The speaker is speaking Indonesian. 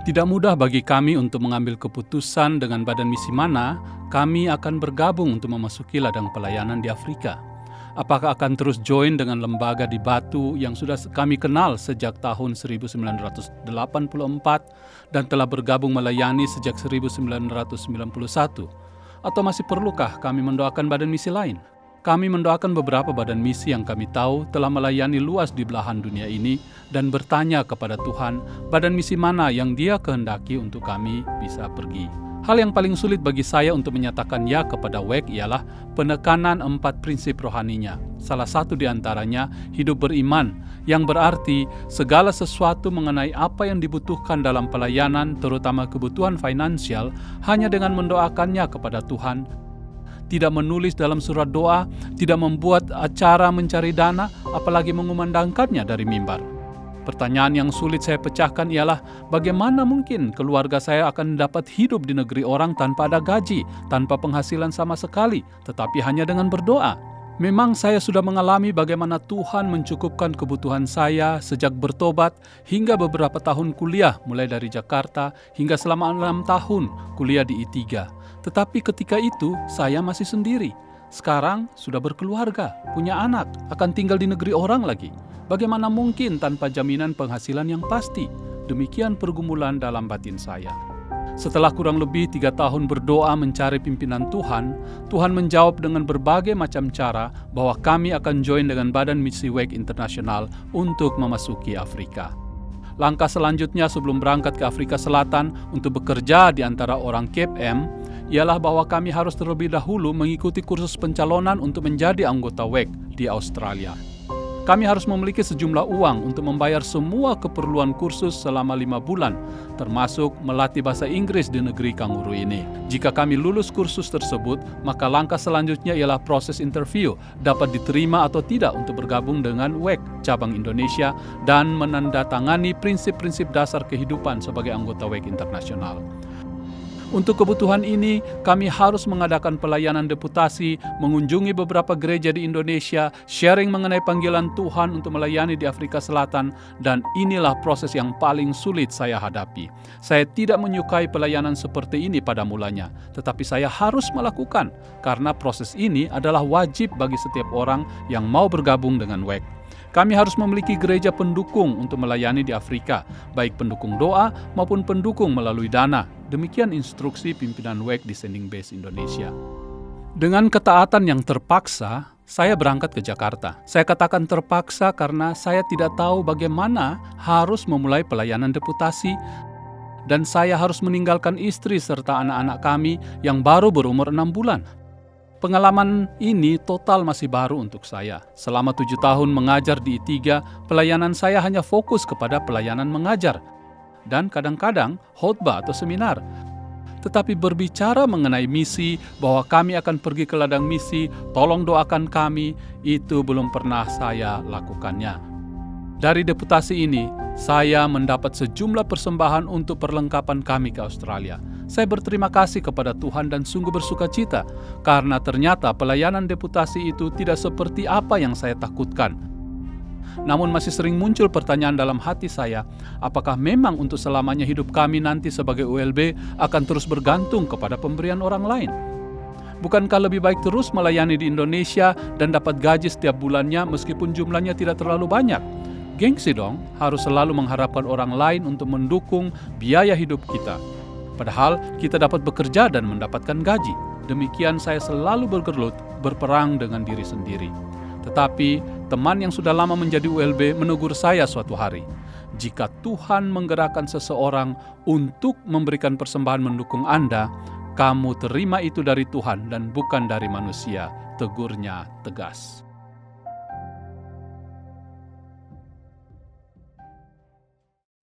Tidak mudah bagi kami untuk mengambil keputusan dengan badan misi mana kami akan bergabung untuk memasuki ladang pelayanan di Afrika. Apakah akan terus join dengan lembaga di Batu yang sudah kami kenal sejak tahun 1984 dan telah bergabung melayani sejak 1991? Atau masih perlukah kami mendoakan badan misi lain? Kami mendoakan beberapa badan misi yang kami tahu telah melayani luas di belahan dunia ini dan bertanya kepada Tuhan, badan misi mana yang Dia kehendaki untuk kami bisa pergi. Hal yang paling sulit bagi saya untuk menyatakan ya kepada WEC ialah penekanan 4 prinsip rohaninya. Salah satu di antaranya hidup beriman, yang berarti segala sesuatu mengenai apa yang dibutuhkan dalam pelayanan, terutama kebutuhan finansial, hanya dengan mendoakannya kepada Tuhan. Tidak menulis dalam surat doa, tidak membuat acara mencari dana, apalagi mengumandangkannya dari mimbar. Pertanyaan yang sulit saya pecahkan ialah, bagaimana mungkin keluarga saya akan dapat hidup di negeri orang tanpa ada gaji, tanpa penghasilan sama sekali, tetapi hanya dengan berdoa? Memang saya sudah mengalami bagaimana Tuhan mencukupkan kebutuhan saya sejak bertobat hingga beberapa tahun kuliah, mulai dari Jakarta hingga selama 6 tahun kuliah di I3. Tetapi ketika itu saya masih sendiri. Sekarang sudah berkeluarga, punya anak, akan tinggal di negeri orang lagi. Bagaimana mungkin tanpa jaminan penghasilan yang pasti? Demikian pergumulan dalam batin saya. Setelah kurang lebih 3 tahun berdoa mencari pimpinan Tuhan, Tuhan menjawab dengan berbagai macam cara bahwa kami akan join dengan Badan Misi WEC Internasional untuk memasuki Afrika. Langkah selanjutnya sebelum berangkat ke Afrika Selatan untuk bekerja di antara orang Cape M, ialah bahwa kami harus terlebih dahulu mengikuti kursus pencalonan untuk menjadi anggota WEC di Australia. Kami harus memiliki sejumlah uang untuk membayar semua keperluan kursus selama 5 bulan, termasuk melatih bahasa Inggris di negeri kanguru ini. Jika kami lulus kursus tersebut, maka langkah selanjutnya ialah proses interview, dapat diterima atau tidak untuk bergabung dengan WEC cabang Indonesia dan menandatangani prinsip-prinsip dasar kehidupan sebagai anggota WEC internasional. Untuk kebutuhan ini, kami harus mengadakan pelayanan deputasi, mengunjungi beberapa gereja di Indonesia, sharing mengenai panggilan Tuhan untuk melayani di Afrika Selatan, dan inilah proses yang paling sulit saya hadapi. Saya tidak menyukai pelayanan seperti ini pada mulanya, tetapi saya harus melakukan, karena proses ini adalah wajib bagi setiap orang yang mau bergabung dengan WEC. Kami harus memiliki gereja pendukung untuk melayani di Afrika, baik pendukung doa maupun pendukung melalui dana. Demikian instruksi pimpinan WEC di Sending Base Indonesia. Dengan ketaatan yang terpaksa, saya berangkat ke Jakarta. Saya katakan terpaksa karena saya tidak tahu bagaimana harus memulai pelayanan deputasi, dan saya harus meninggalkan istri serta anak-anak kami yang baru berumur 6 bulan. Pengalaman ini total masih baru untuk saya. Selama 7 tahun mengajar di I3, pelayanan saya hanya fokus kepada pelayanan mengajar dan kadang-kadang khotbah atau seminar. Tetapi berbicara mengenai misi, bahwa kami akan pergi ke ladang misi, tolong doakan kami, itu belum pernah saya lakukannya. Dari deputasi ini, saya mendapat sejumlah persembahan untuk perlengkapan kami ke Australia. Saya berterima kasih kepada Tuhan dan sungguh bersuka cita, karena ternyata pelayanan deputasi itu tidak seperti apa yang saya takutkan. Namun masih sering muncul pertanyaan dalam hati saya, apakah memang untuk selamanya hidup kami nanti sebagai ULB akan terus bergantung kepada pemberian orang lain? Bukankah lebih baik terus melayani di Indonesia dan dapat gaji setiap bulannya meskipun jumlahnya tidak terlalu banyak? Gengsi dong, harus selalu mengharapkan orang lain untuk mendukung biaya hidup kita. Padahal kita dapat bekerja dan mendapatkan gaji. Demikian saya selalu bergelut, berperang dengan diri sendiri. Tetapi teman yang sudah lama menjadi ULB menegur saya suatu hari. Jika Tuhan menggerakkan seseorang untuk memberikan persembahan mendukung Anda, kamu terima itu dari Tuhan dan bukan dari manusia, tegurnya tegas.